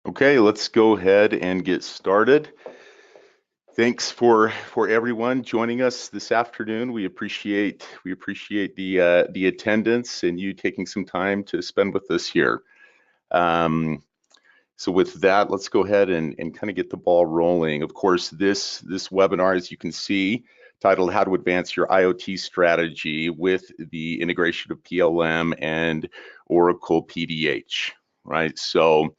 Okay, let's go ahead and get started. Thanks for everyone joining us this afternoon. We appreciate the attendance and you taking some time to spend with us here. Um, so with that, let's go ahead and kind of get the ball rolling. Of course, this webinar, as you can see, titled "How to Advance Your IoT Strategy with the Integration of PLM and Oracle PDH." Right. So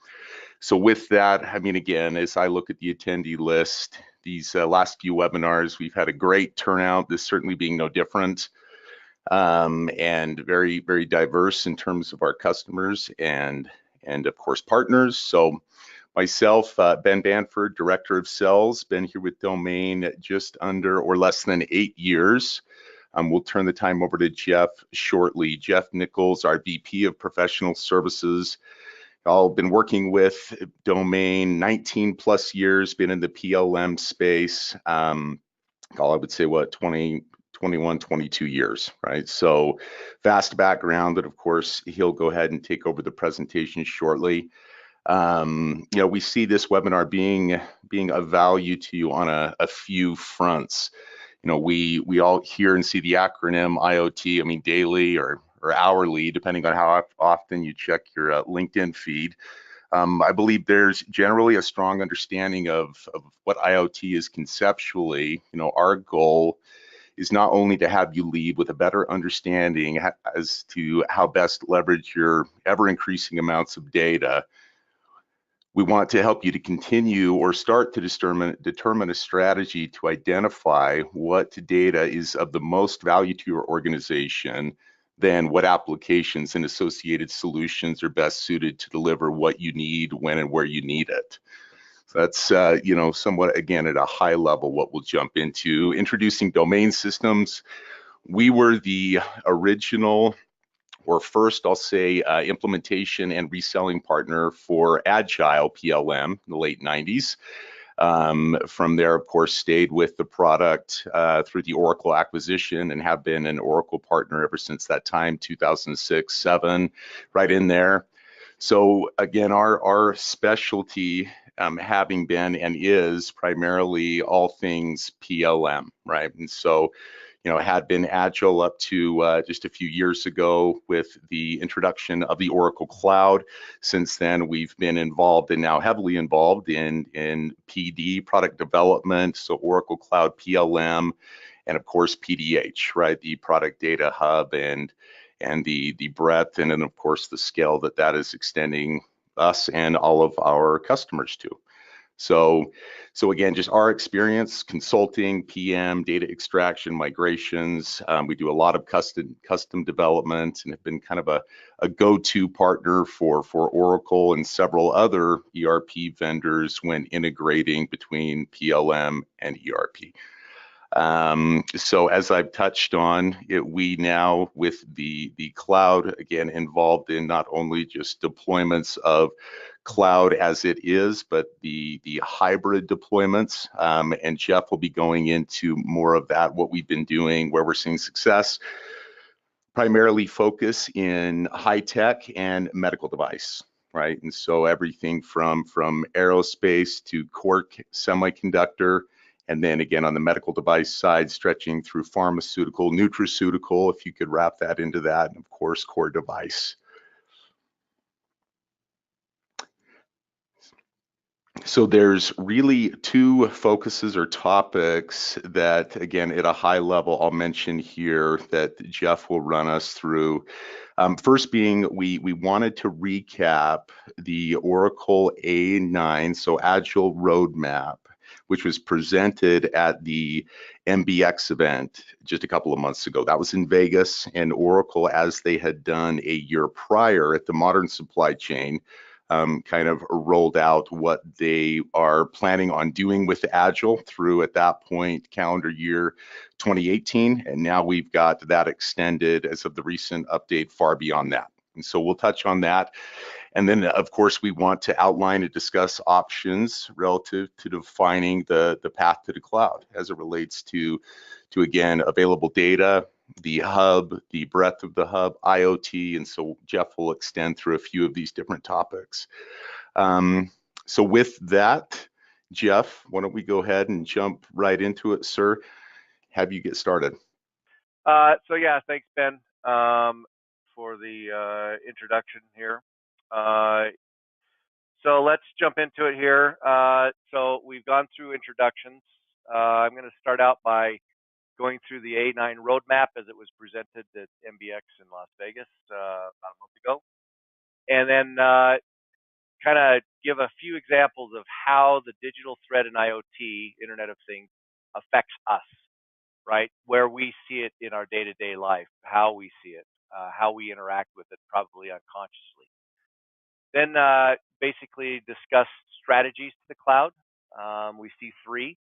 with that, I mean, again, as I look at the attendee list, these last few webinars, we've had a great turnout, this certainly being no different, and very, very diverse in terms of our customers and of course, partners. So myself, Ben Banford, Director of Sales, been here with Domain just under or less than 8 years. We'll turn the time over to Jeff shortly. Jeff Nichols, our VP of Professional Services. I've been working with Domain 19 plus years, been in the PLM space. I would say 20, 21, 22 years, right? So vast background, but of course, he'll go ahead and take over the presentation shortly. We see this webinar being of value to you on a few fronts. We all hear and see the acronym IoT, I mean, daily or hourly, depending on how often you check your LinkedIn feed. I believe there's generally a strong understanding of what IoT is conceptually. Our goal is not only to have you leave with a better understanding as to how best leverage your ever increasing amounts of data. We want to help you to continue or start to determine a strategy to identify what data is of the most value to your organization, then what applications and associated solutions are best suited to deliver what you need, when and where you need it. So that's, somewhat, again, at a high level, what we'll jump into. Introducing domain systems. We were the original or first, I'll say, implementation and reselling partner for Agile PLM in the late 90s. From there, of course, stayed with the product through the Oracle acquisition and have been an Oracle partner ever since that time, 2006, 7, right in there. So again, our specialty, having been and is primarily all things PLM, right? And so had been agile up to just a few years ago with the introduction of the Oracle Cloud. Since then, we've been involved and now heavily involved in PD, product development, so Oracle Cloud PLM, and of course PDH, right, the product data hub and the breadth and then of course the scale that is extending us and all of our customers to. So again, just our experience, consulting, PM, data extraction, migrations. We do a lot of custom development and have been kind of a go-to partner for Oracle and several other ERP vendors when integrating between PLM and ERP. So as I've touched on, we now with the cloud, again, involved in not only just deployments of cloud as it is, but the hybrid deployments. And Jeff will be going into more of that, what we've been doing, where we're seeing success, primarily focus in high tech and medical device, right? And so everything from aerospace to core semiconductor, and then again on the medical device side, stretching through pharmaceutical, nutraceutical, if you could wrap that into that, and of course, core device. So there's really two focuses or topics that, again, at a high level, I'll mention here that Jeff will run us through. First being, we wanted to recap the Oracle A9, so Agile Roadmap, which was presented at the MBX event just a couple of months ago. That was in Vegas, and Oracle, as they had done a year prior at the Modern Supply Chain, kind of rolled out what they are planning on doing with Agile through, at that point, calendar year 2018. And now we've got that extended as of the recent update far beyond that. And so we'll touch on that. And then, of course, we want to outline and discuss options relative to defining the path to the cloud as it relates to again, available data, the hub, the breadth of the hub, IoT, and so Jeff will extend through a few of these different topics. So with that, Jeff, why don't we go ahead and jump right into it, sir? Have you get started. So yeah, thanks Ben for the introduction here. So let's jump into it here. So we've gone through introductions. I'm going to start out by going through the A9 roadmap as it was presented at MBX in Las Vegas about a month ago, and then kind of give a few examples of how the digital thread and IoT, Internet of Things, affects us, right? Where we see it in our day-to-day life, how we see it, how we interact with it, probably unconsciously. Then basically discuss strategies to the cloud. We see three.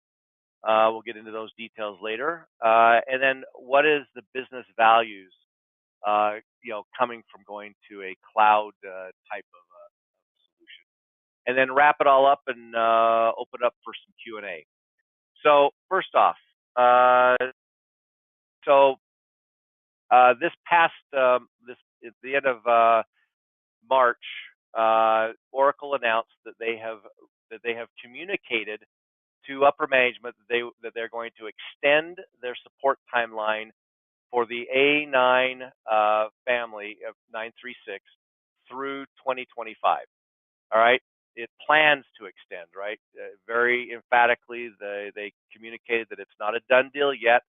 We'll get into those details later. And then what is the business values, coming from going to a cloud type of solution? And then wrap it all up and open up for some Q&A. So first off, this past this at the end of March, Oracle announced that they have communicated to upper management that they're going to extend their support timeline for the A9 family of 936 through 2025. All right. It plans to extend, right? Very emphatically, they communicated that it's not a done deal yet,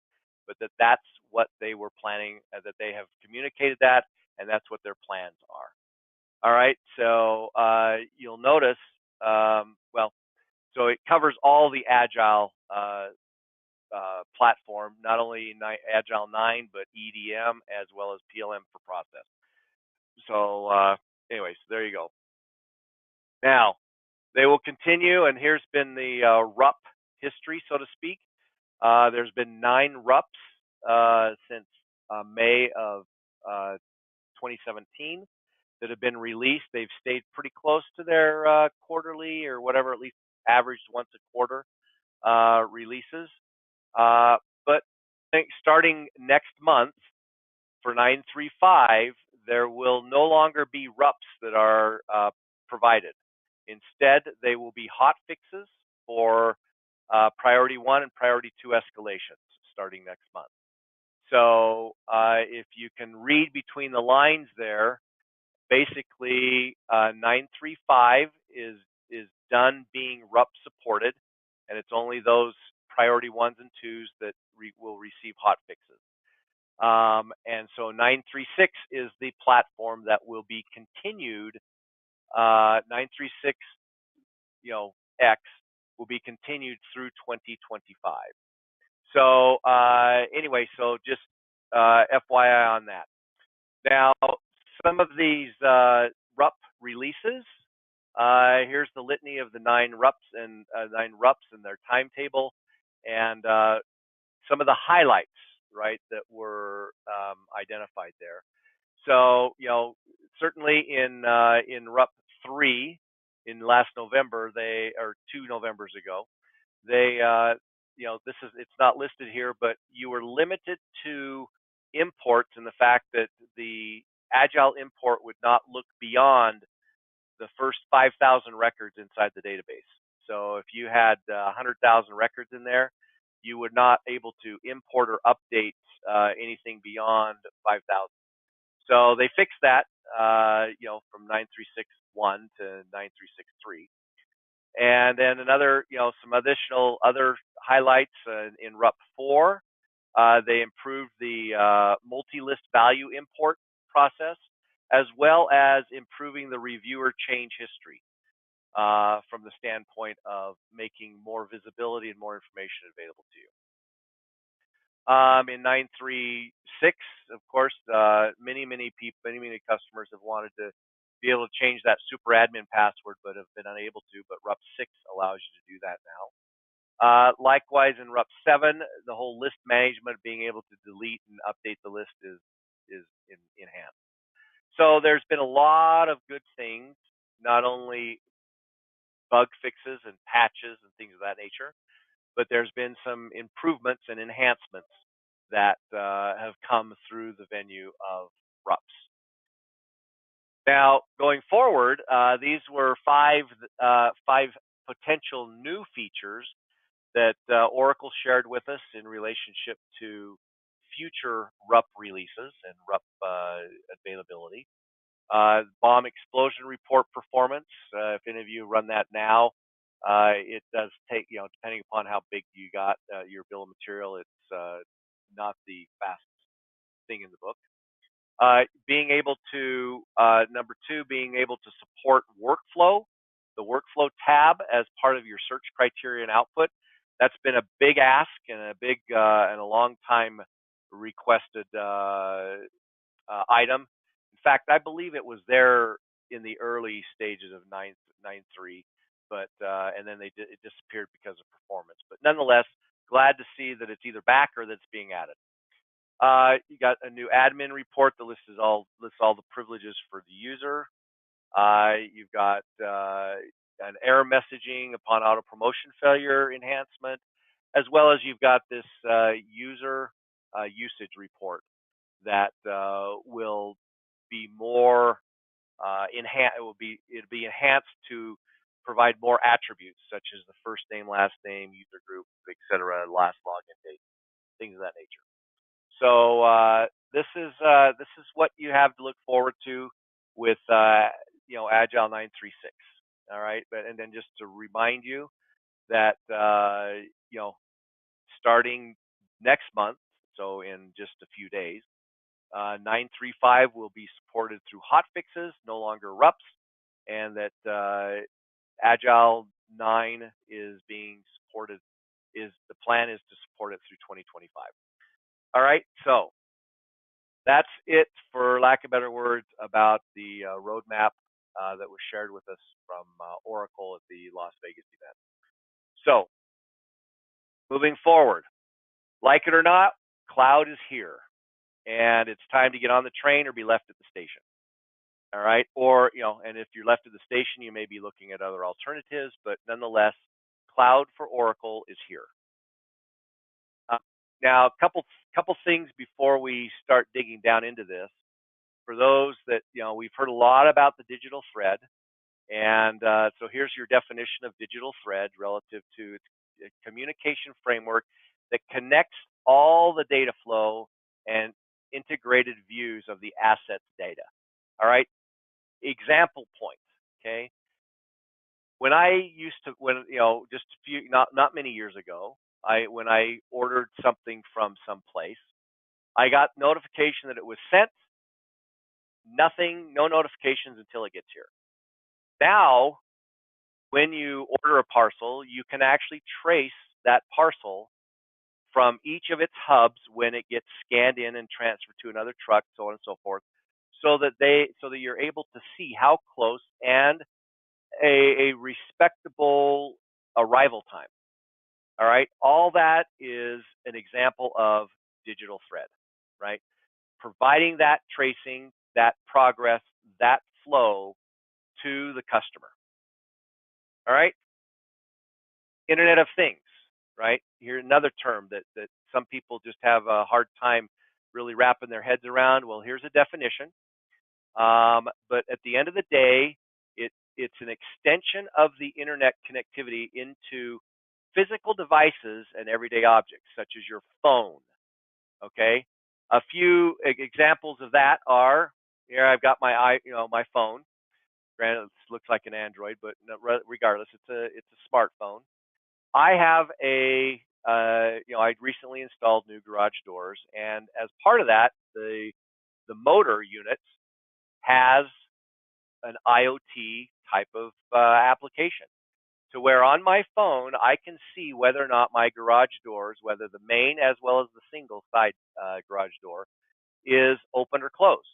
but that's what they were planning, that they have communicated that, and that's what their plans are. All right. So you'll notice, so it covers all the Agile platform, not only Agile 9, but EDM as well as PLM for process. So anyways, there you go. Now, they will continue, and here's been the RUP history, so to speak. There's been 9 RUPs since May of 2017 that have been released. They've stayed pretty close to their quarterly or whatever, at least averaged once a quarter releases. But I think starting next month for 935, there will no longer be RUPs that are provided. Instead, they will be hot fixes for priority 1 and priority 2 escalations starting next month. So if you can read between the lines there, basically 935 is done being RUP supported, and it's only those priority 1s and 2s that will receive hot fixes. And so 936 is the platform that will be continued. 936, X will be continued through 2025. So anyway, so just FYI on that. Now, some of these RUP releases. Here's the litany of the 9 RUPs and their timetable, and some of the highlights, right, that were identified there. So, certainly in RUP 3 in last November, or 2 Novembers ago, they, it's not listed here, but you were limited to imports in the fact that the Agile import would not look beyond the first 5,000 records inside the database. So if you had 100,000 records in there, you would not able to import or update anything beyond 5,000. So they fixed that, from 936.1 to 936.3. And then another, some additional other highlights in RUP 4. They improved the multi-list value import process, as well as improving the reviewer change history from the standpoint of making more visibility and more information available to you. In 936, of course, many customers have wanted to be able to change that super admin password, but have been unable to. But RUP 6 allows you to do that now. Likewise, in RUP 7, the whole list management, being able to delete and update the list is enhanced. So there's been a lot of good things, not only bug fixes and patches and things of that nature, but there's been some improvements and enhancements that have come through the venue of RUPs. Now, going forward, these were five potential new features that Oracle shared with us in relationship to future RUP releases and RUP availability. Bomb explosion report performance. If any of you run that now, it does take, depending upon how big you got your bill of material, it's not the fastest thing in the book. Being able to, number two, being able to support workflow, the workflow tab as part of your search criteria and output. That's been a big ask and a big and a long time requested item. In fact, I believe it was there in the early stages of 9.3, but and then it disappeared because of performance. But nonetheless, glad to see that it's either back or that's being added. You got a new admin report that lists all the privileges for the user. You've got an error messaging upon auto promotion failure enhancement, as well as you've got this user usage report that will be more enhanced. It'll be enhanced to provide more attributes such as the first name, last name, user group, etc., last login date, things of that nature. So this is what you have to look forward to with Agile 9.3.6. All right, and then just to remind you that starting next month, so in just a few days, 9.3.5 will be supported through hotfixes, no longer RUPs, and that Agile 9 is being supported. The plan is to support it through 2025. All right, so that's it, for lack of better words, about the roadmap that was shared with us from Oracle at the Las Vegas event. So, moving forward, like it or not, cloud is here, and it's time to get on the train or be left at the station. All right, or and if you're left at the station, you may be looking at other alternatives, but nonetheless, cloud for Oracle is here. Now, a couple things before we start digging down into this. For those that, we've heard a lot about the digital thread, and so here's your definition of digital thread relative to a communication framework that connects all the data flow and integrated views of the asset's data. All right, example point. Okay, when I used to, just a few, not many years ago, when I ordered something from someplace, I got notification that it was sent. Nothing, no notifications until it gets here. Now, when you order a parcel, you can actually trace that parcel from each of its hubs when it gets scanned in and transferred to another truck, so on and so forth, so that you're able to see how close and a respectable arrival time. All right, all that is an example of digital thread, right? Providing that tracing, that progress, that flow to the customer. All right, Internet of Things, right? Here's another term that some people just have a hard time really wrapping their heads around. Well, here's a definition. But at the end of the day, it's an extension of the internet connectivity into physical devices and everyday objects, such as your phone. Okay, a few examples of that are, here I've got my phone. Granted, it looks like an Android, but regardless, it's a smartphone. I have I recently installed new garage doors, and as part of that, the motor unit has an IoT type of application, to where on my phone I can see whether or not my garage doors, whether the main as well as the single side garage door, is open or closed.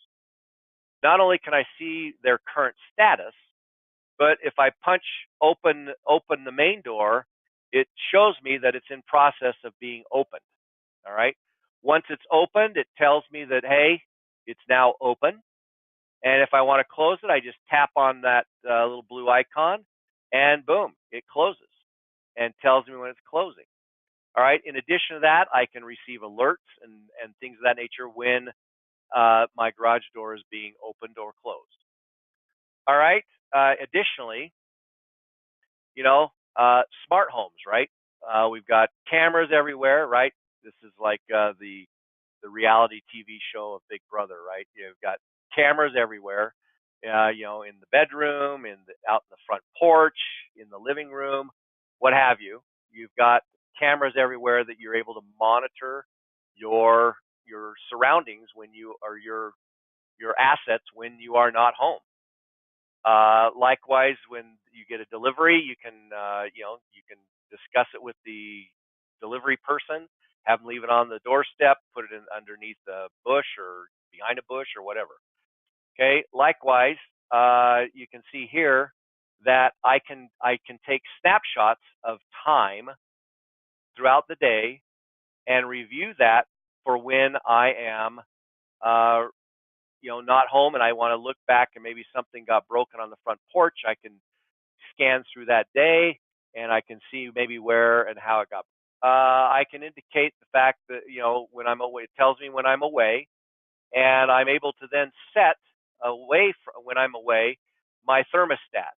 Not only can I see their current status, but if I punch open the main door, it shows me that it's in process of being opened. All right. Once it's opened, it tells me that, hey, it's now open. And if I want to close it, I just tap on that little blue icon, and boom, it closes and tells me when it's closing. All right. In addition to that, I can receive alerts and things of that nature when my garage door is being opened or closed. All right. Additionally, you know, smart homes, right? We've got cameras everywhere, right? This is like the reality TV show of Big Brother, right? You've got cameras everywhere, in the bedroom, out in the front porch, in the living room, what have you. You've got cameras everywhere that you're able to monitor your surroundings when you are your assets when you are not home. Likewise, when you get a delivery, you can discuss it with the delivery person, have them leave it on the doorstep, put it in underneath the bush or behind a bush or whatever. Okay. Likewise, you can see here that I can take snapshots of time throughout the day and review that for when I am uh, not home and I want to look back and maybe something got broken on the front porch. I can scan through that day and I can see maybe where and how it got. I can indicate the fact that when I'm away, it tells me when I'm away, and I'm able to then set away from when I'm away my thermostat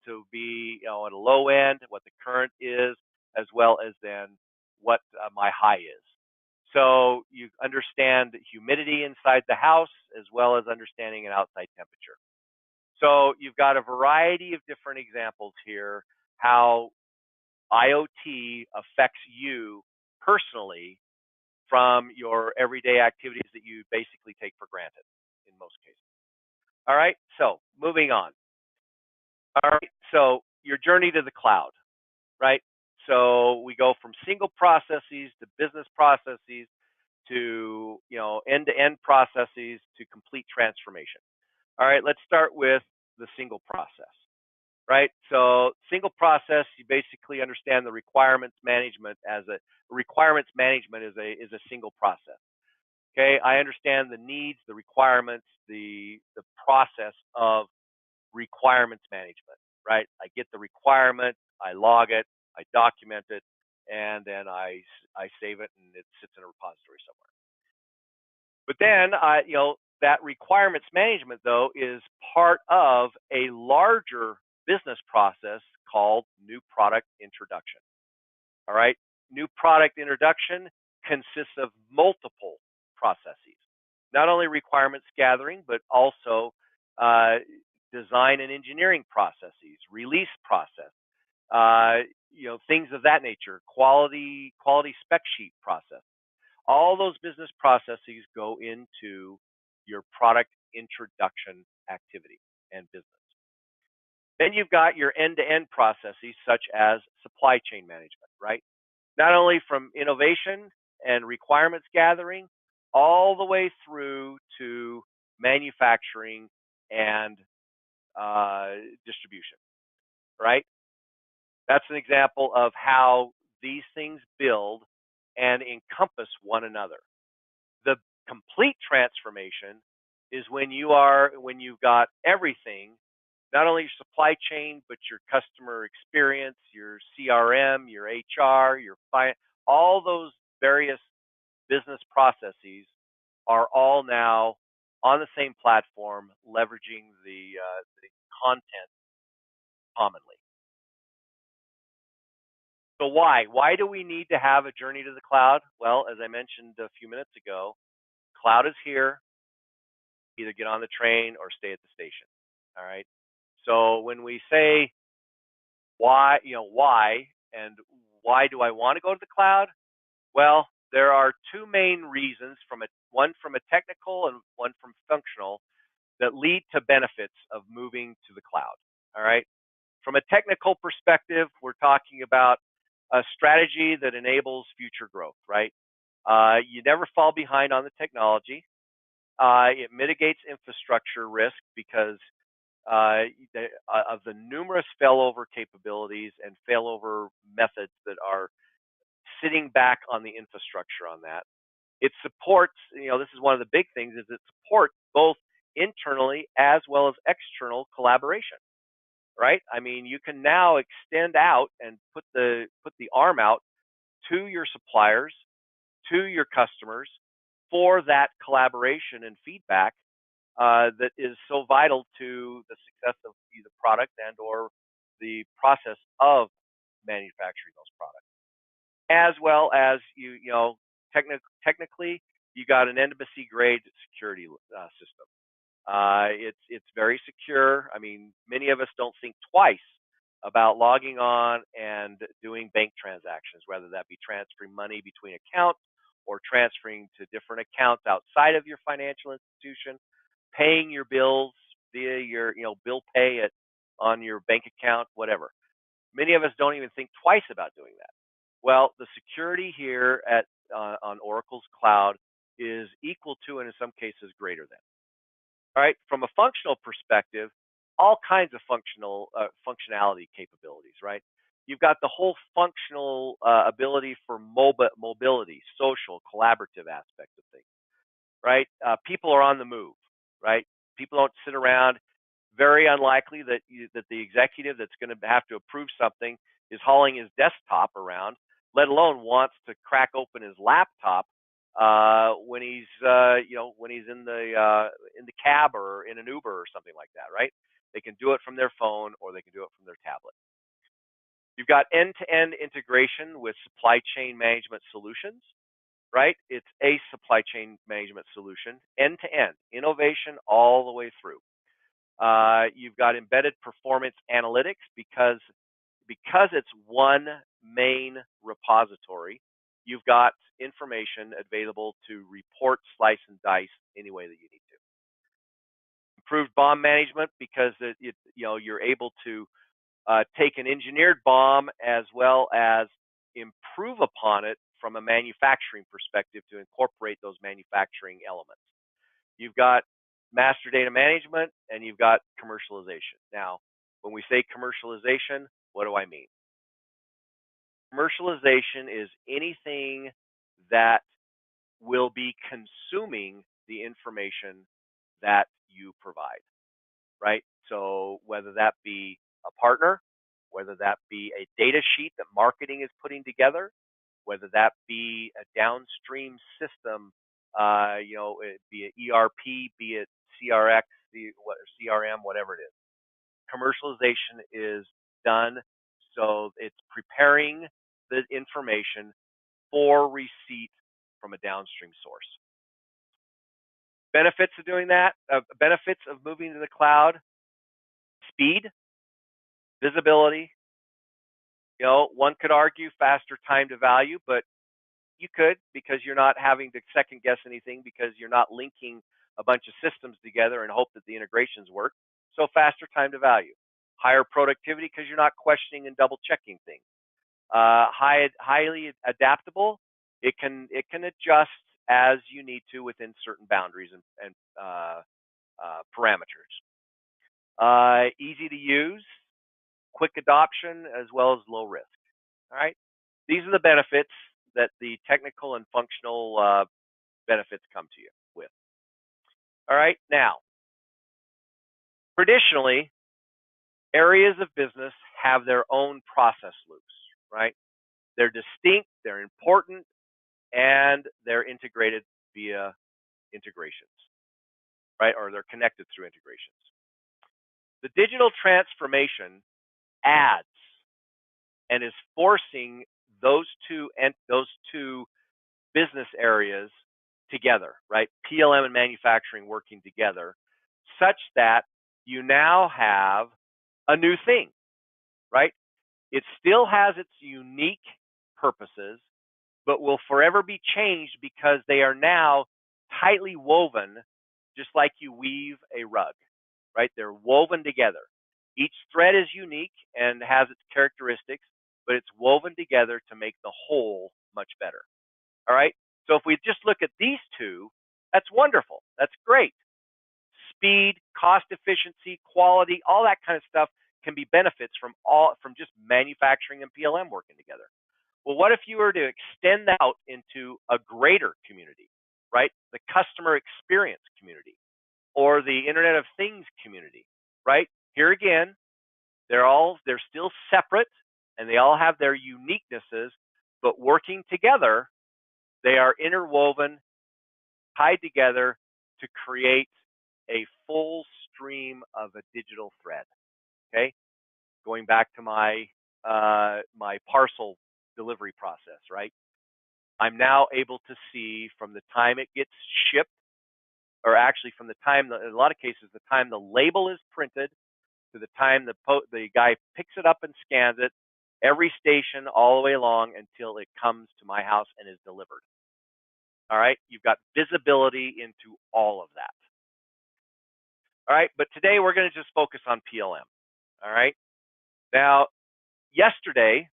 to be at a low end, what the current is, as well as then what my high is. So you understand humidity inside the house as well as understanding an outside temperature. So you've got a variety of different examples here how IoT affects you personally from your everyday activities that you basically take for granted in most cases. All right, so moving on. All right, so your journey to the cloud, right? So we go from single processes to business processes to end-to-end processes to complete transformation. All right, let's start with the single process, right? So single process, you basically understand the requirements management is a single process. Okay, I understand the needs, the requirements, the process of requirements management, right? I get the requirement, I log it, I document it, and then I save it and it sits in a repository somewhere. But then that requirements management though is part of a larger business process called new product introduction. All right. New product introduction consists of multiple processes, not only requirements gathering, but also design and engineering processes, release process, things of that nature, quality spec sheet process. All those business processes go into your product introduction activity and business. Then you've got your end-to-end processes such as supply chain management, right? Not only from innovation and requirements gathering, all the way through to manufacturing and distribution, right? That's an example of how these things build and encompass one another. The complete transformation is when you've got everything, not only your supply chain, but your customer experience, your CRM, your HR, your finance, all those various business processes are all now on the same platform, leveraging the content commonly. So why? Why do we need to have a journey to the cloud? Well, as I mentioned a few minutes ago, cloud is here. Either get on the train or stay at the station. All right. So when we say why and why do I want to go to the cloud? Well, there are two main reasons one from a technical and one from functional that lead to benefits of moving to the cloud. All right. From a technical perspective, we're talking about a strategy that enables future growth, right? You never fall behind on the technology. It mitigates infrastructure risk because of the numerous failover capabilities and failover methods that are sitting back on the infrastructure on that. It supports, this is one of the big things, is it supports both internally as well as external collaboration, right? I mean, you can now extend out and put the arm out to your suppliers, to your customers for that collaboration and feedback that is so vital to the success of the product and or the process of manufacturing those products, as well as technically you got an embassy grade security system. It's very secure. I mean, many of us don't think twice about logging on and doing bank transactions, whether that be transferring money between accounts or transferring to different accounts outside of your financial institution, paying your bills via your bill pay it on your bank account, whatever. Many of us don't even think twice about doing that. Well, the security here at on Oracle's cloud is equal to, and in some cases greater than. All right, from a functional perspective, all kinds of functionality capabilities, right? You've got the whole functional ability for mobility, social, collaborative aspect of things, right? People are on the move, right? People don't sit around. Very unlikely that the executive that's going to have to approve something is hauling his desktop around, let alone wants to crack open his laptop when he's when he's in the cab or in an Uber or something like that, right? They can do it from their phone or they can do it from their tablet. You've got end-to-end integration with supply chain management solutions, right? It's a supply chain management solution, end-to-end, innovation all the way through. You've got embedded performance analytics because it's one main repository. You've got information available to report, slice, and dice any way that you need to. Improved BOM management because you're able to take an engineered BOM as well as improve upon it from a manufacturing perspective to incorporate those manufacturing elements. You've got master data management and you've got commercialization. Now, when we say commercialization, what do I mean? Commercialization is anything that will be consuming the information that you provide, right? So whether that be a partner, whether that be a data sheet that marketing is putting together, whether that be a downstream system, be it ERP, be it CRX, CRM, whatever it is. Commercialization is done, so it's preparing the information for receipt from a downstream source. Benefits of doing that, benefits of moving to the cloud: speed, visibility. One could argue faster time to value, but you could, because you're not having to second guess anything, because you're not linking a bunch of systems together and hope that the integrations work. So faster time to value. Higher productivity because you're not questioning and double checking things. Highly adaptable. It can adjust as you need to within certain boundaries and parameters. Easy to use, quick adoption, as well as low risk. All right. These are the benefits that the technical and functional benefits come to you with. All right. Now, traditionally, areas of business have their own process loops, right? They're distinct, they're important, and they're integrated via integrations, right? Or they're connected through integrations. The digital transformation adds and is forcing those two business areas together, right? PLM and manufacturing working together, such that you now have a new thing, right? It still has its unique purposes, but will forever be changed because they are now tightly woven, just like you weave a rug, right? They're woven together. Each thread is unique and has its characteristics, but it's woven together to make the whole much better. All right? So if we just look at these two, that's wonderful. That's great. Speed, cost efficiency, quality, all that kind of stuff can be benefits from just manufacturing and PLM working together. Well, what if you were to extend that out into a greater community, right? The customer experience community or the Internet of Things community, right? Here again, they're still separate and they all have their uniquenesses, but working together, they are interwoven, tied together to create a full stream of a digital thread. Okay, going back to my my parcel delivery process, right? I'm now able to see from the time it gets shipped, or actually from the time, in a lot of cases, the time the label is printed to the time the guy picks it up and scans it, every station all the way along until it comes to my house and is delivered. All right, you've got visibility into all of that. All right, but today we're going to just focus on PLM. All right, now yesterday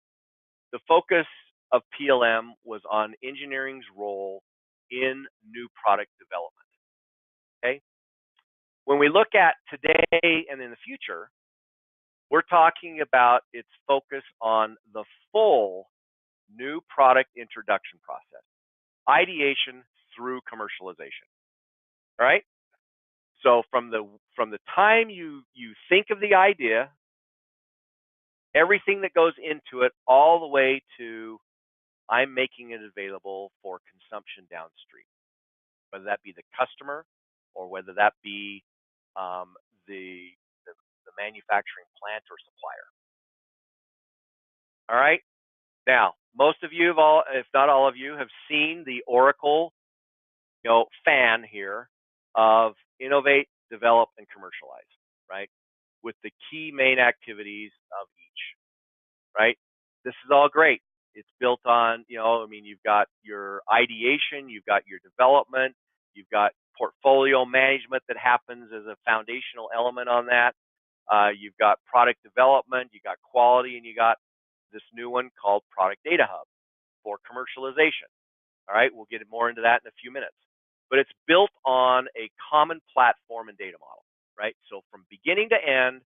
the focus of PLM was on engineering's role in new product development. Okay, when we look at today and in the future, we're talking about its focus on the full new product introduction process, ideation through commercialization. All right. So from the time you think of the idea, everything that goes into it, all the way to I'm making it available for consumption downstream, whether that be the customer or whether that be um, the, the manufacturing plant or supplier. All right. Now, most of you, if not all of you, have seen the Oracle, fan here of innovate, develop, and commercialize, right? With the key main activities of each, right? This is all great. It's built on, you've got your ideation, you've got your development, you've got portfolio management that happens as a foundational element on that. You've got product development, you got quality, and you got this new one called Product Data Hub for commercialization. All right, we'll get more into that in a few minutes. But it's built on a common platform and data model, right? So from beginning to end,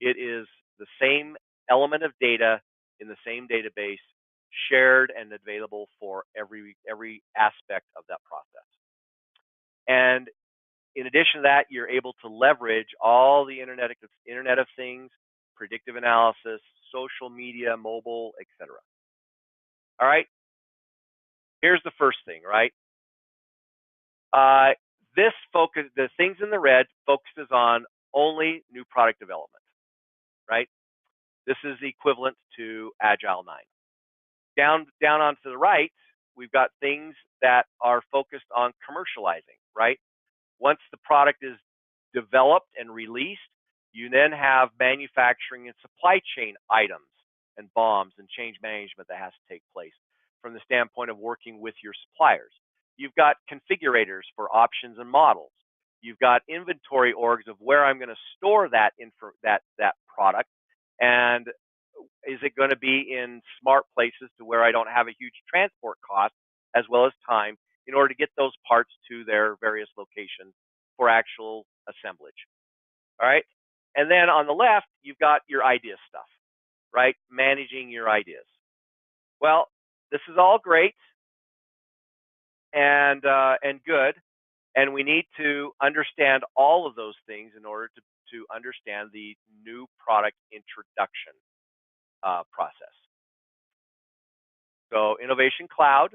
it is the same element of data in the same database, shared and available for every aspect of that process. And in addition to that, you're able to leverage all the Internet of Things, predictive analysis, social media, mobile, etc. All right. Here's the first thing, right? The things in the red focuses on only new product development, right? This is equivalent to Agile 9. Down onto the right, we've got things that are focused on commercializing, right? Once the product is developed and released, you then have manufacturing and supply chain items and BOMs and change management that has to take place from the standpoint of working with your suppliers. You've got configurators for options and models. You've got inventory orgs of where I'm going to store that product, and is it going to be in smart places to where I don't have a huge transport cost as well as time in order to get those parts to their various locations for actual assemblage. All right. And then on the left, you've got your idea stuff, right? Managing your ideas. Well, this is all great and good, and we need to understand all of those things in order to understand the new product introduction process. So Innovation Cloud,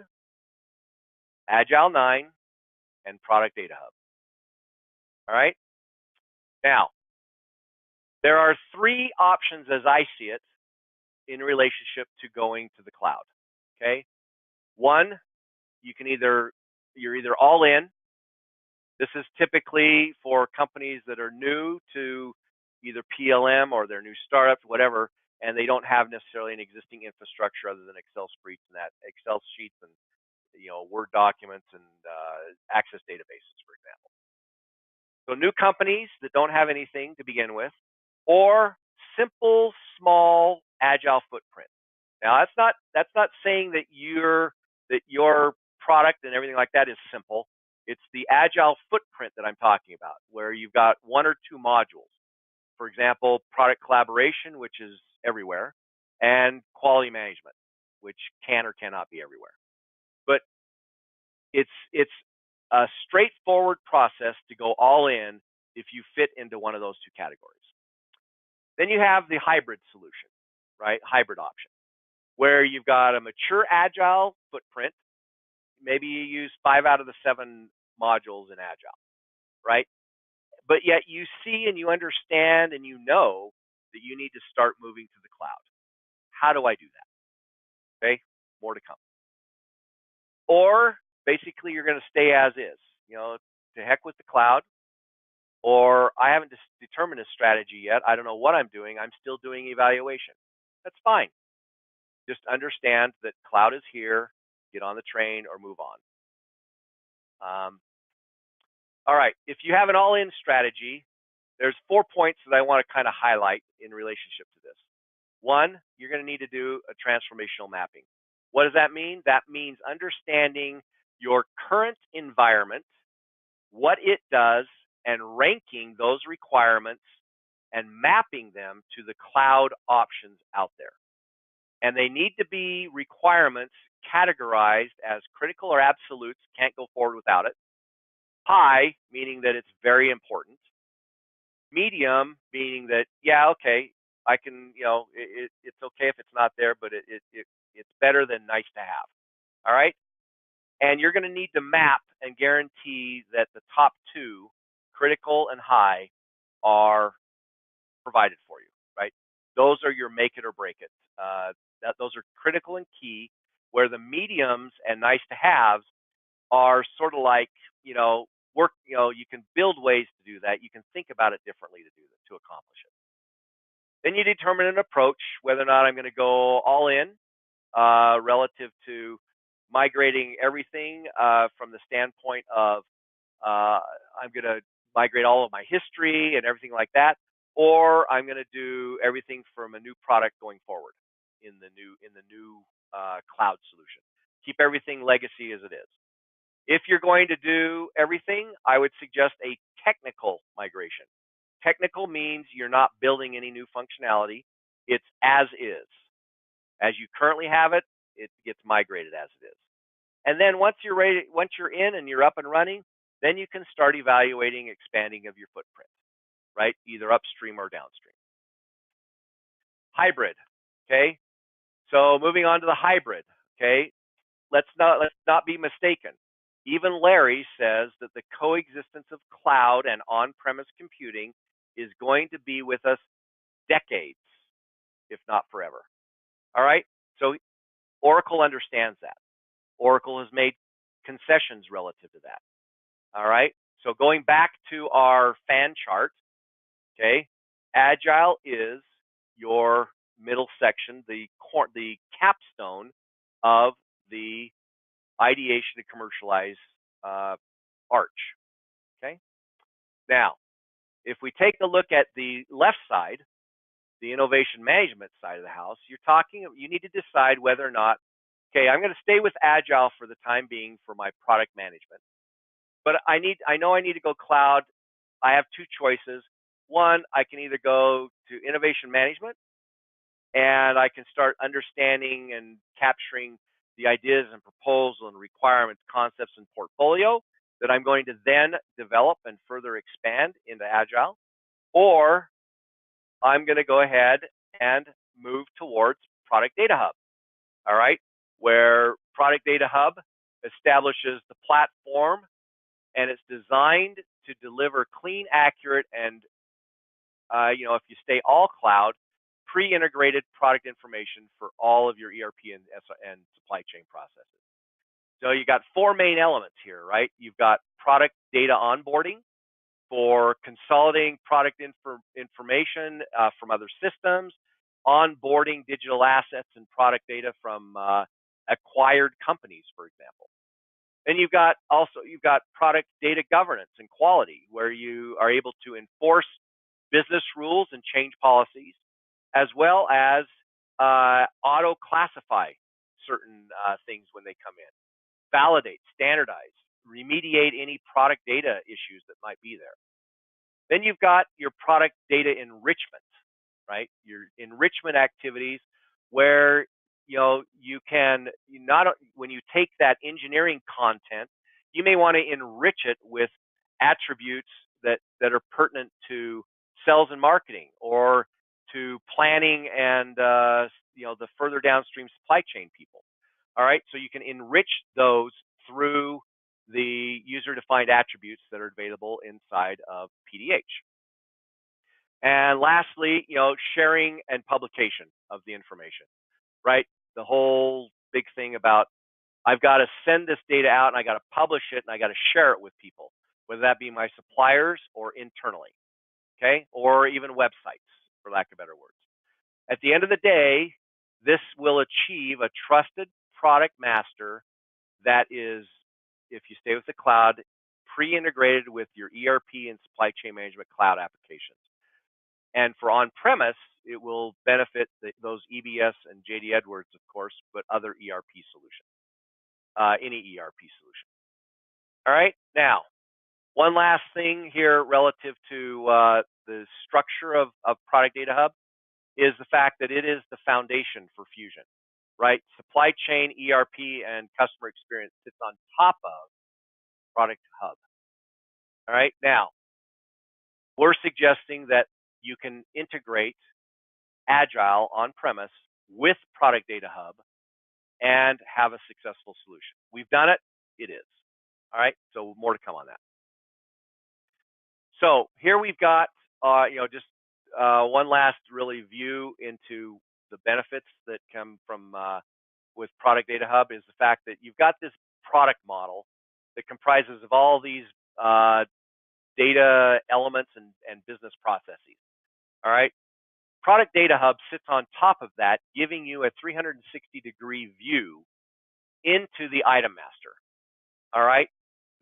Agile 9, and Product Data Hub. All right. Now, there are three options as I see it in relationship to going to the cloud. Okay. One, you're either all in. This is typically for companies that are new to either PLM or they're new startups, whatever, and they don't have necessarily an existing infrastructure other than Excel sheets and Word documents and Access databases, for example. So new companies that don't have anything to begin with, or simple, small, agile footprint. Now that's not saying that your product and everything like that is simple. It's the agile footprint that I'm talking about, where you've got one or two modules. For example, product collaboration, which is everywhere, and quality management, which can or cannot be everywhere. But it's a straightforward process to go all in if you fit into one of those two categories. Then you have the hybrid solution, right? Hybrid option, where you've got a mature agile footprint. Maybe you use 5 out of the 7 modules in agile, right? but yet you see and you understand and you know that you need to start moving to the cloud. How do I do that? Okay, more to come. Or basically you're going to stay as is, to heck with the cloud, or I haven't determined a strategy yet. I don't know what I'm doing. I'm still doing evaluation. That's fine. Just understand that cloud is here, get on the train or move on. All right, if you have an all-in strategy, there's 4 points that I want to kind of highlight in relationship to this. One, you're going to need to do a transformational mapping. What does that mean? That means understanding your current environment, what it does, and ranking those requirements and mapping them to the cloud options out there. And they need to be requirements categorized as critical or absolutes, can't go forward without it. High, meaning that it's very important. Medium, meaning that, yeah, okay, I can, it's okay if it's not there, but it's better than nice to have. All right? And you're going to need to map and guarantee that the top two, critical and high, are provided for you, right? Those are your make it or break it. Those are critical and key, where the mediums and nice to haves are sort of like, work, you can build ways to do that. You can think about it differently to accomplish it. Then you determine an approach, whether or not I'm going to go all in relative to migrating everything from the standpoint of I'm going to migrate all of my history and everything like that, or I'm going to do everything from a new product going forward in the new cloud solution. Keep everything legacy as it is. If you're going to do everything, I would suggest a technical migration. Technical means you're not building any new functionality. It's as is. As you currently have it, it gets migrated as it is. And then once you're ready, once you're in and you're up and running, then you can start evaluating expanding of your footprint, right? Either upstream or downstream. Hybrid, okay? So moving on to the hybrid, okay? Let's not be mistaken. Even Larry says that the coexistence of cloud and on-premise computing is going to be with us decades, if not forever. All right? So Oracle understands that. Oracle has made concessions relative to that. All right? So going back to our fan chart, okay, Agile is your middle section, the capstone of the ideation to commercialize arch. Okay. Now, if we take a look at the left side, the innovation management side of the house, you need to decide whether or not, okay, I'm going to stay with Agile for the time being for my product management, but I know I need to go cloud. I have two choices. One, I can either go to innovation management and I can start understanding and capturing the ideas and proposal and requirements, concepts, and portfolio that I'm going to then develop and further expand into Agile, or I'm going to go ahead and move towards Product Data Hub, all right, where Product Data Hub establishes the platform and it's designed to deliver clean, accurate, and if you stay all cloud, pre-integrated product information for all of your ERP and supply chain processes. So you got four main elements here, right? You've got product data onboarding for consolidating product information from other systems, onboarding digital assets and product data from acquired companies, for example. Then you've got product data governance and quality, where you are able to enforce business rules and change policies, as well as auto-classify certain things when they come in, validate, standardize, remediate any product data issues that might be there. Then you've got your product data enrichment, right? Your enrichment activities where you can when you take that engineering content, you may want to enrich it with attributes that are pertinent to sales and marketing, or to planning and the further downstream supply chain people. All right, so you can enrich those through the user-defined attributes that are available inside of PDH. And lastly, sharing and publication of the information, right? The whole big thing about I've got to send this data out and I got to publish it and I got to share it with people, whether that be my suppliers or internally, okay? Or even websites, for lack of better words. At the end of the day, this will achieve a trusted product master that is, if you stay with the cloud, pre-integrated with your ERP and supply chain management cloud applications. And for on-premise, it will benefit those EBS and JD Edwards, of course, but other ERP solutions, any ERP solution. All right, now, one last thing here relative to the structure of Product Data Hub is the fact that it is the foundation for Fusion, right? Supply chain, ERP, and customer experience sits on top of Product Hub. All right, now, we're suggesting that you can integrate Agile on-premise with Product Data Hub and have a successful solution. We've done it. It is. All right, so more to come on that. So here we've got, just one last really view into the benefits that come from with Product Data Hub is the fact that you've got this product model that comprises of all these data elements and business processes. All right. Product Data Hub sits on top of that, giving you a 360-degree view into the item master. All right.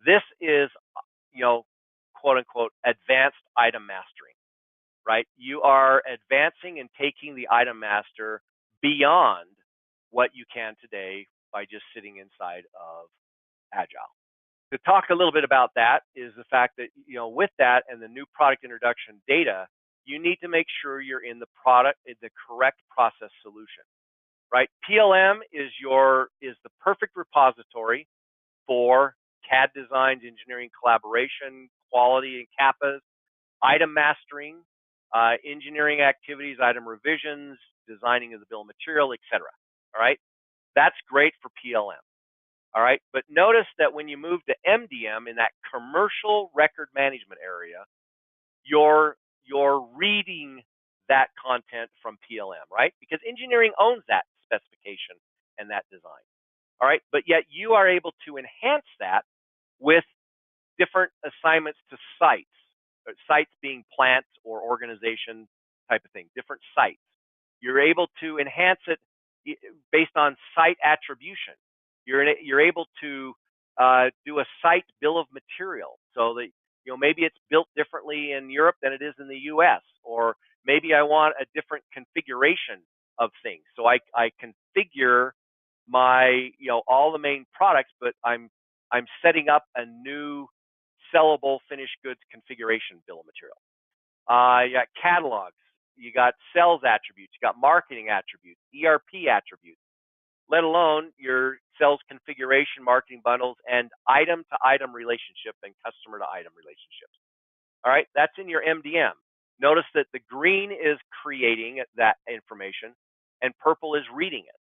This is, quote unquote, advanced item mastering, right? You are advancing and taking the item master beyond what you can today by just sitting inside of Agile. To talk a little bit about that is the fact that, with that and the new product introduction data, you need to make sure you're in the correct process solution, right? PLM is the perfect repository for CAD designs, engineering collaboration, quality and CAPAs, item mastering, engineering activities, item revisions, designing of the bill of material, etc. All right, that's great for PLM. All right, but notice that when you move to MDM in that commercial record management area, you're reading that content from PLM, right? Because engineering owns that specification and that design. All right, but yet you are able to enhance that with different assignments to sites, sites being plants or organization type of thing, different sites. You're able to enhance it based on site attribution. You're able to do a site bill of material, so that maybe it's built differently in Europe than it is in the U.S., or maybe I want a different configuration of things. So I configure my all the main products, but I'm setting up a new sellable finished goods configuration bill of material. You got catalogs, you got sales attributes, you got marketing attributes, ERP attributes, let alone your sales configuration, marketing bundles, and item-to-item relationship and customer-to-item relationships. All right, that's in your MDM. Notice that the green is creating that information and purple is reading it.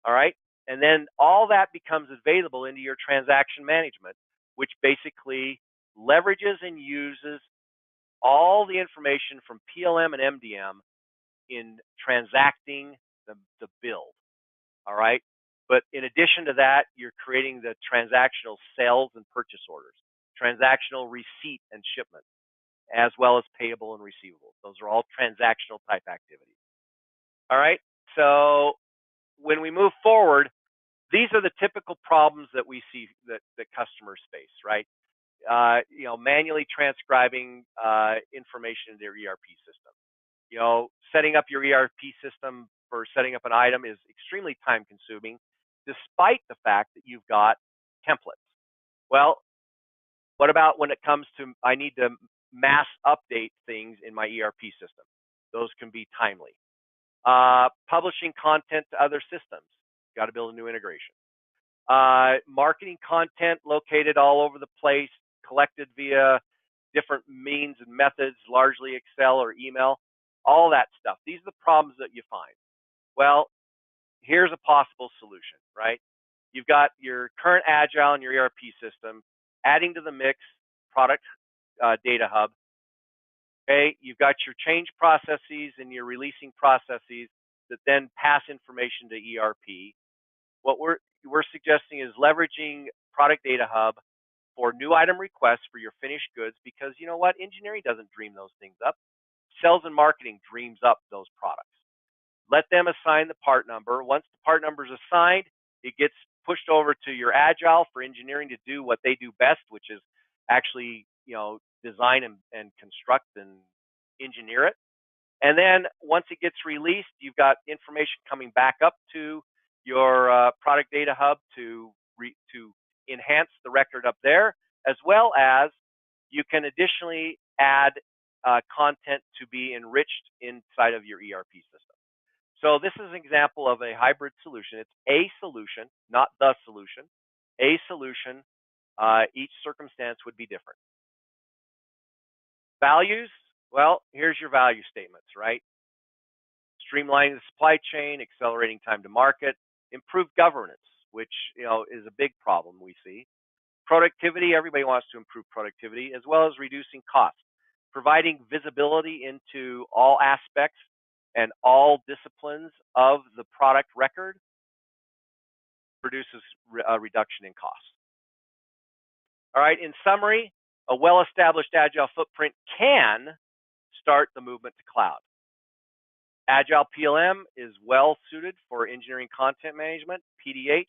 All right, and then all that becomes available into your transaction management, which basically leverages and uses all the information from PLM and MDM in transacting the build. All right, but in addition to that, you're creating the transactional sales and purchase orders, transactional receipt and shipment, as well as payable and receivable. Those are all transactional type activities. All right, so when we move forward, these are the typical problems that we see that customers face, right? Manually transcribing information into your ERP system. Setting up your ERP system for setting up an item is extremely time consuming, despite the fact that you've got templates. Well, what about when it comes to I need to mass update things in my ERP system? Those can be timely. Publishing content to other systems. Got to build a new integration. Marketing content located all over the place, collected via different means and methods, largely Excel or email, all that stuff. These are the problems that you find. Well, here's a possible solution, right? You've got your current Agile and your ERP system. adding to the mix product data hub. Okay, you've got your change processes and your releasing processes that then pass information to ERP. What we're suggesting is leveraging product data hub for new item requests for your finished goods, because you know what? Engineering doesn't dream those things up. Sales and marketing dreams up those products. Let them assign the part number. Once the part number is assigned, it gets pushed over to your agile for engineering to do what they do best, which is actually, design and construct and engineer it. And then once it gets released, you've got information coming back up to your product data hub to enhance the record up there, as well as you can additionally add content to be enriched inside of your ERP system. So this is an example of a hybrid solution. It's a solution, not the solution. A solution. Each circumstance would be different. Values. Well, here's your value statements, right? Streamlining the supply chain, accelerating time to market, improved governance, which is a big problem we see. Productivity. Everybody wants to improve productivity, as well as reducing costs. Providing visibility into all aspects and all disciplines of the product record produces a reduction in cost. All right, in summary, a well-established Agile footprint can start the movement to cloud. Agile PLM is well suited for engineering content management, PDH,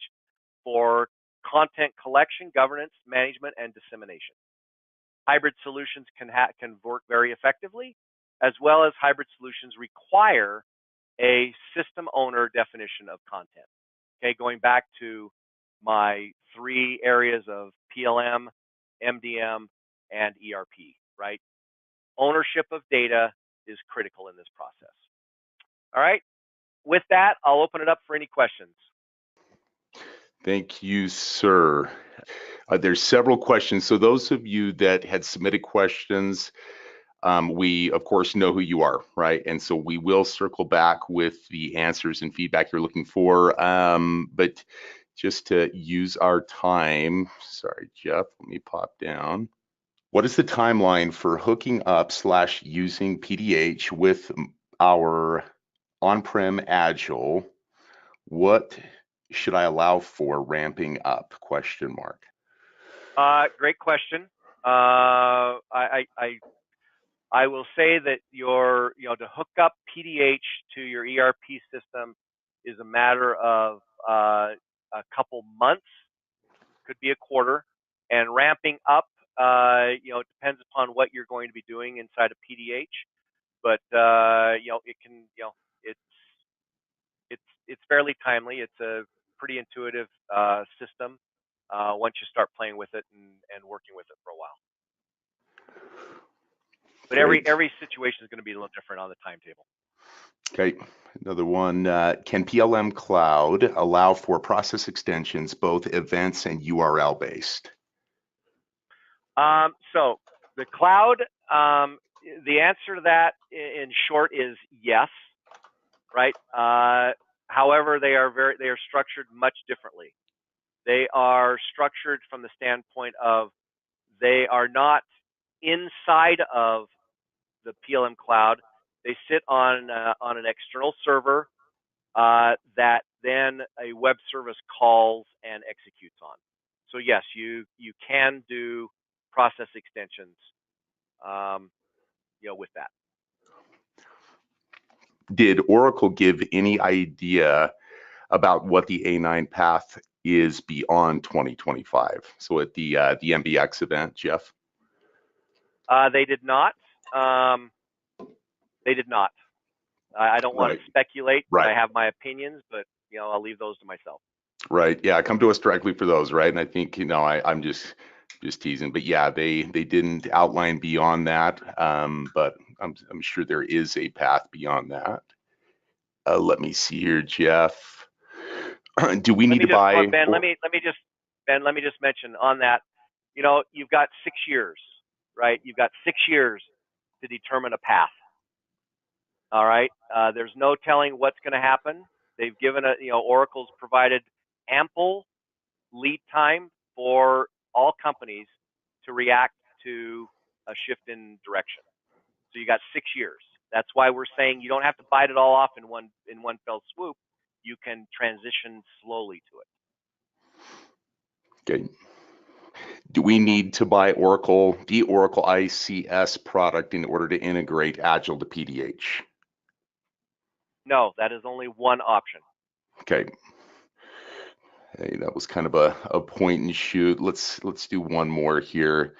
for content collection, governance, management, and dissemination. Hybrid solutions can work very effectively, as well as hybrid solutions require a system owner definition of content. Okay, going back to my 3 areas of PLM, MDM, and ERP, right? Ownership of data is critical in this process. All right, with that, I'll open it up for any questions. Thank you, sir. There's several questions. So those of you that had submitted questions, we of course know who you are, right? And so we will circle back with the answers and feedback you're looking for. But just to use our time, sorry, Jeff, let me pop down. What is the timeline for hooking up / using PDH with our on-prem Agile? What should I allow for ramping up? ? Great question. I will say that to hook up PDH to your ERP system is a matter of a couple months, could be a quarter, and ramping up, it depends upon what you're going to be doing inside of PDH, but it can, it's fairly timely. It's a pretty intuitive system once you start playing with it and working with it for a while. But every situation is going to be a little different on the timetable. Okay, another one. Can PLM Cloud allow for process extensions, both events and URL based? So the cloud, the answer to that in short is yes, right? However, they are structured much differently. They are structured from the standpoint of they are not inside of the PLM cloud. They sit on an external server that then a web service calls and executes on. So yes, you can do process extensions, with that. Did Oracle give any idea about what the A9 path is beyond 2025? So at the MBX event, Jeff? They did not. They did not. I don't want to speculate. Right. I have my opinions, but I'll leave those to myself. Right. Yeah. Come to us directly for those. Right. And I think I'm just teasing, but yeah, they didn't outline beyond that. But I'm sure there is a path beyond that. Let me see here, Jeff. Do we need to buy? Ben, let me just mention on that. You've got 6 years, right? You've got 6 years to determine a path. All right. There's no telling what's going to happen. They've given Oracle's provided ample lead time for all companies to react to a shift in direction. So you got 6 years. That's why we're saying you don't have to bite it all off in one fell swoop. You can transition slowly to it. Okay. Do we need to buy the Oracle ICS product in order to integrate Agile to PDH? No, that is only one option. Okay. Hey, that was kind of a point and shoot. Let's do one more here.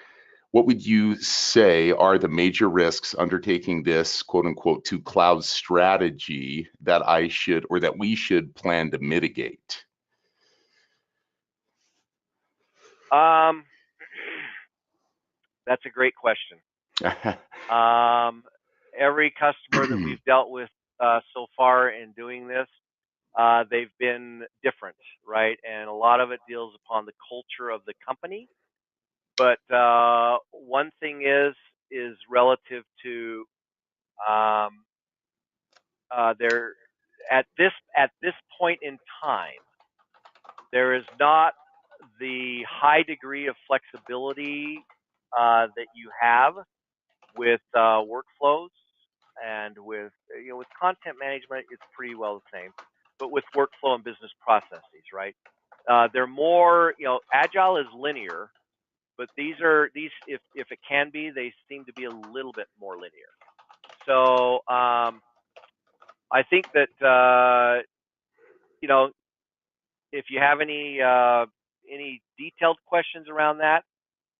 What would you say are the major risks undertaking this quote unquote to cloud strategy that I should or that we should plan to mitigate? That's a great question. Every customer that we've dealt with so far in doing this, they've been different, right? And a lot of it deals upon the culture of the company. But one thing is relative to there at this point in time, there is not the high degree of flexibility that you have with workflows and with with content management. It's pretty well the same, but with workflow and business processes, right? They're more, agile is linear, but these if it can be, they seem to be a little bit more linear. So I think that if you have any detailed questions around that,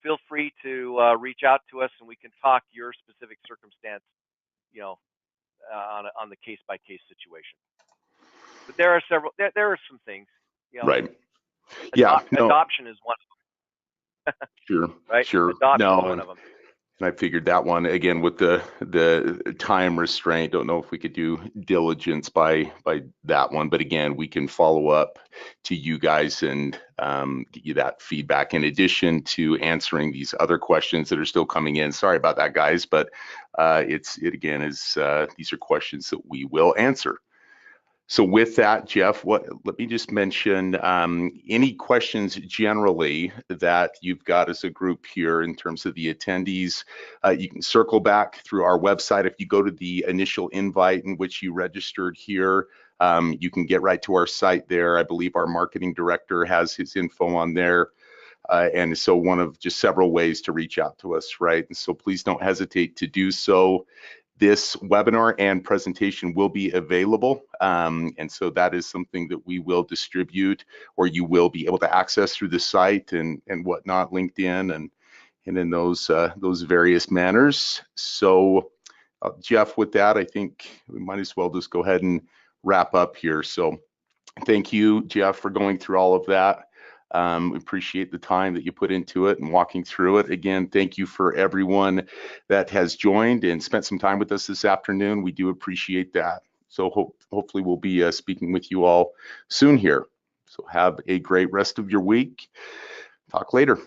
feel free to reach out to us and we can talk your specific circumstance, on the case by case situation. But there are some things, Right. Yeah. No. Adoption is one of them. Sure. Right. Sure. Adoption is No. one of them. And I figured that one again with the time restraint. Don't know if we could do diligence by that one, but again, we can follow up to you guys and get you that feedback in addition to answering these other questions that are still coming in. Sorry about that, guys, but it again is these are questions that we will answer. So with that, Jeff, let me just mention any questions generally that you've got as a group here in terms of the attendees. You can circle back through our website. If you go to the initial invite in which you registered here, you can get right to our site there. I believe our marketing director has his info on there. And so one of just several ways to reach out to us, right? And so please don't hesitate to do so. This webinar and presentation will be available, and so that is something that we will distribute, or you will be able to access through the site and whatnot, LinkedIn and in those various manners. So, Jeff, with that, I think we might as well just go ahead and wrap up here. So, thank you, Jeff, for going through all of that. We appreciate the time that you put into it and walking through it. Again, thank you for everyone that has joined and spent some time with us this afternoon. We do appreciate that. So hopefully we'll be speaking with you all soon here. So have a great rest of your week. Talk later.